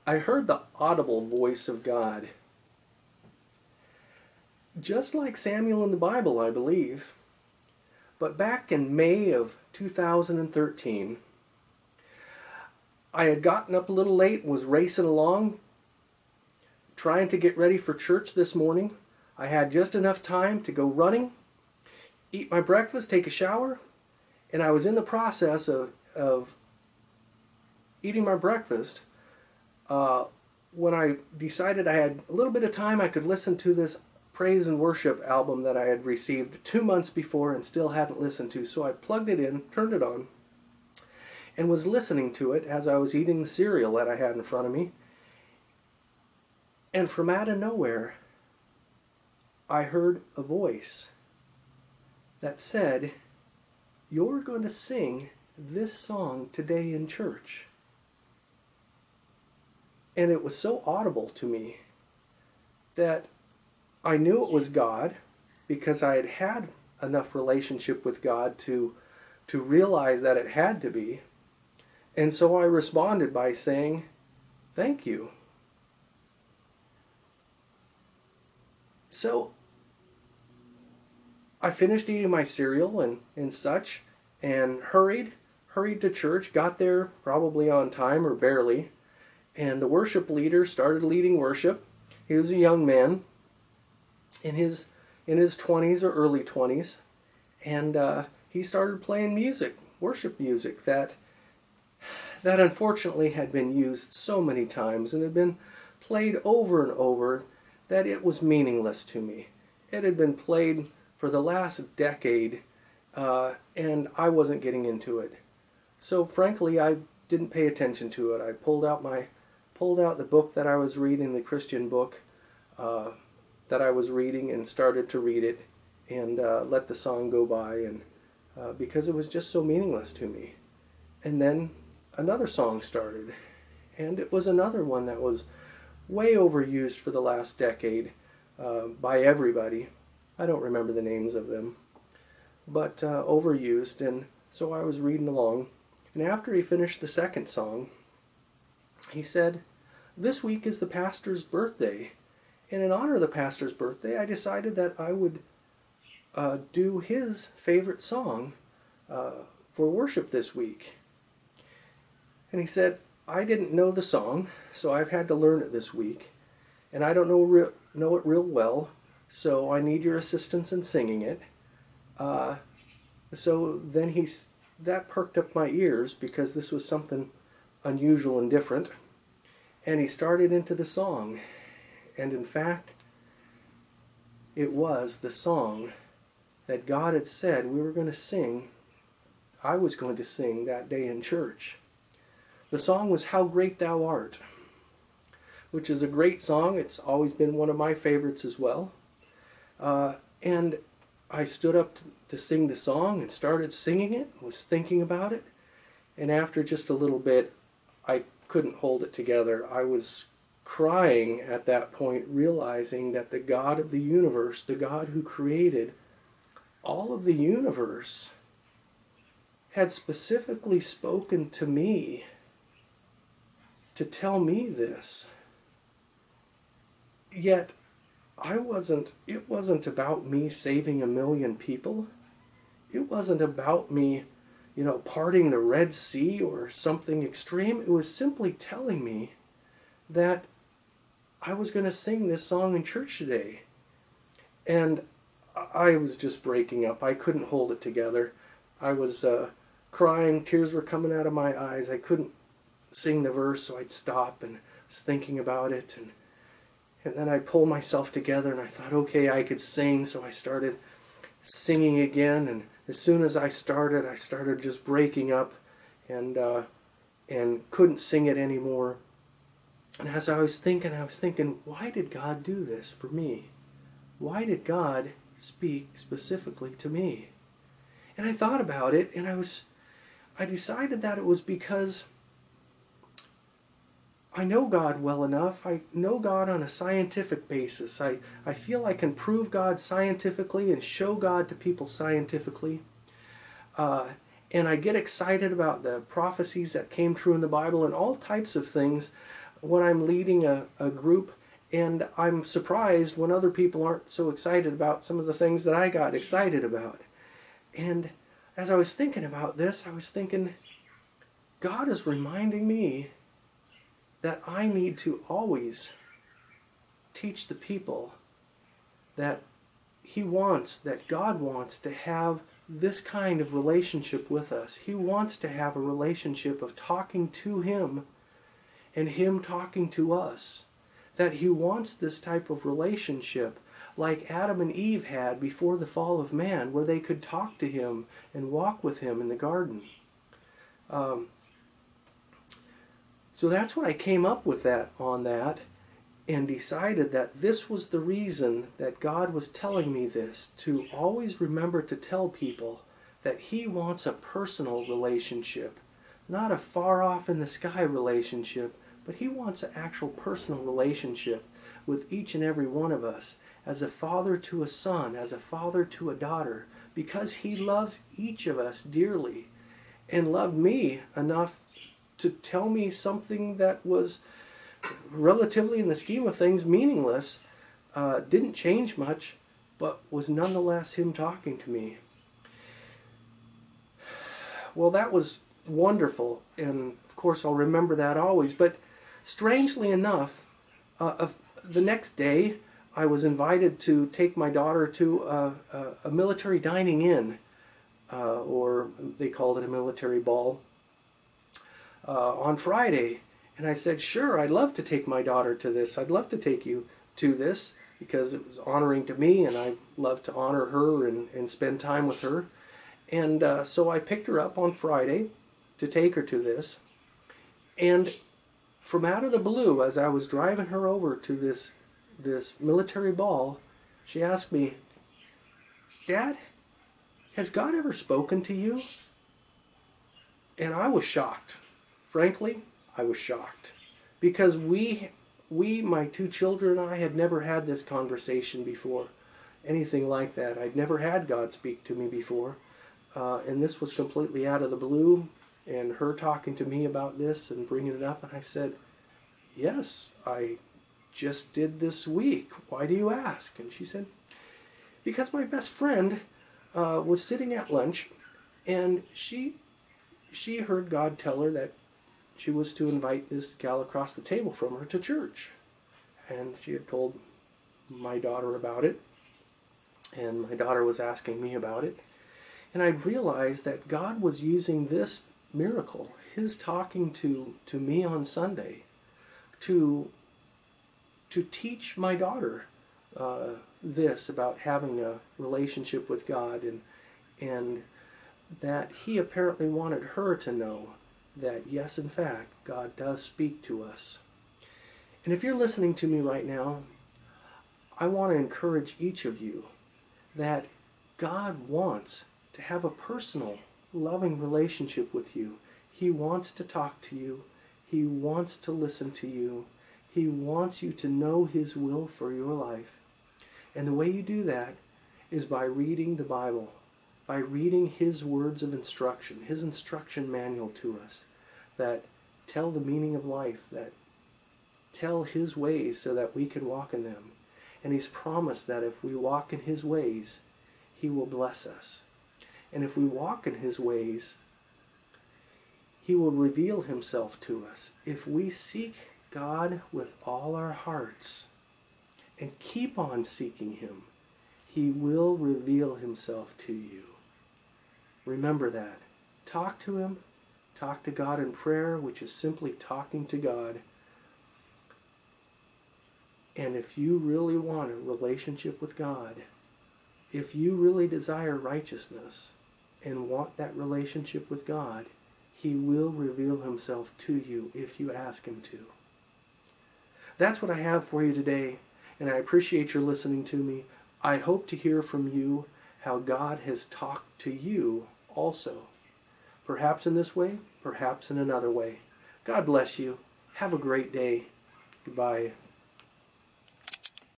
I heard the audible voice of God. Just like Samuel in the Bible, I believe. But back in May of 2013, I had gotten up a little late, was racing along, trying to get ready for church this morning. I had just enough time to go running, eat my breakfast, take a shower, and I was in the process of eating my breakfast when I decided I had a little bit of time I could listen to this praise and worship album that I had received 2 months before and still hadn't listened to. So I plugged it in, turned it on, and was listening to it as I was eating the cereal that I had in front of me. And from out of nowhere, I heard a voice that said, "You're going to sing this song today in church." And it was so audible to me that I knew it was God, because I had had enough relationship with God to realize that it had to be. And so I responded by saying, "Thank you." So I finished eating my cereal and such, and hurried to church, got there probably on time or barely, and the worship leader started leading worship. He was a young man in his 20s or early 20s, and he started playing music, worship music that unfortunately had been used so many times and had been played over and over that it was meaningless to me. It had been played for the last decade, and I wasn't getting into it. So frankly, I didn't pay attention to it. I pulled out the book that I was reading, the Christian book that I was reading, and started to read it, and let the song go by, and because it was just so meaningless to me. And then another song started, and it was another one that was way overused for the last decade by everybody. I don't remember the names of them, but overused. And so I was reading along, and after he finished the second song, he said, "This week is the pastor's birthday, and in honor of the pastor's birthday, I decided that I would do his favorite song for worship this week." And he said, "I didn't know the song, so I've had to learn it this week, and I don't know it real well, so I need your assistance in singing it." So then that perked up my ears, because this was something unusual and different, and he started into the song. And in fact, it was the song that God had said we were going to sing, I was going to sing that day in church. The song was "How Great Thou Art," which is a great song. It's always been one of my favorites as well. And I stood up to sing the song and started singing it, was thinking about it, and after just a little bit, I couldn't hold it together. I was crying at that point, realizing that the God of the universe, the God who created all of the universe, had specifically spoken to me to tell me this. Yet it wasn't about me saving 1 million people. It wasn't about me, parting the Red Sea or something extreme. It was simply telling me that I was going to sing this song in church today. And I was just breaking up. I couldn't hold it together. I was crying. Tears were coming out of my eyes. I couldn't sing the verse, so I'd stop and was thinking about it. And then I pulled myself together, and I thought, okay, I could sing. So I started singing again. And as soon as I started just breaking up and couldn't sing it anymore. And as I was thinking, why did God do this for me? Why did God speak specifically to me? And I thought about it, and I decided that it was because I know God well enough. I know God on a scientific basis. I feel I can prove God scientifically and show God to people scientifically. And I get excited about the prophecies that came true in the Bible and all types of things when I'm leading a group, and I'm surprised when other people aren't so excited about some of the things that I got excited about. And as I was thinking about this, I was thinking, God is reminding me that I need to always teach the people that God wants to have this kind of relationship with us. He wants to have a relationship of talking to Him and Him talking to us. That He wants this type of relationship like Adam and Eve had before the fall of man, where they could talk to Him and walk with Him in the garden. So that's when I came up with that and decided that this was the reason that God was telling me this, to always remember to tell people that He wants a personal relationship, not a far off in the sky relationship, but He wants an actual personal relationship with each and every one of us, as a father to a son, as a father to a daughter, because He loves each of us dearly and loved me enough to tell me something that was relatively, in the scheme of things, meaningless, didn't change much, but was nonetheless Him talking to me. Well, that was wonderful, and of course I'll remember that always. But strangely enough, the next day I was invited to take my daughter to a military dining in, or they called it a military ball, on Friday. And I said, sure, I'd love to take my daughter to this. I'd love to take you to this, because it was honoring to me, and I love to honor her and spend time with her. And so I picked her up on Friday to take her to this. And from out of the blue, as I was driving her over to this military ball, she asked me, Dad, has God ever spoken to you? And I was shocked. Frankly, I was shocked. Because we, my two children and I, had never had this conversation before. Anything like that. I'd never had God speak to me before. And this was completely out of the blue. And her talking to me about this and bringing it up. And I said, yes, I just did this week. Why do you ask? And she said, because my best friend was sitting at lunch, and she heard God tell her that she was to invite this gal across the table from her to church. And she had told my daughter about it, and my daughter was asking me about it. And I realized that God was using this miracle, His talking to me on Sunday, to teach my daughter this about having a relationship with God, and that He apparently wanted her to know that, yes, in fact, God does speak to us. And if you're listening to me right now, I want to encourage each of you that God wants to have a personal, loving relationship with you. He wants to talk to you. He wants to listen to you. He wants you to know His will for your life. And the way you do that is by reading the Bible, by reading His words of instruction, His instruction manual to us, that tell the meaning of life, that tell His ways so that we can walk in them. And He's promised that if we walk in His ways, He will bless us. And if we walk in His ways, He will reveal Himself to us. If we seek God with all our hearts and keep on seeking Him, He will reveal Himself to you. Remember that. Talk to Him. Talk to God in prayer, which is simply talking to God. And if you really want a relationship with God, if you really desire righteousness and want that relationship with God, He will reveal Himself to you if you ask Him to. That's what I have for you today, and I appreciate your listening to me. I hope to hear from you how God has talked to you also. Perhaps in this way, perhaps in another way. God bless you. Have a great day. Goodbye.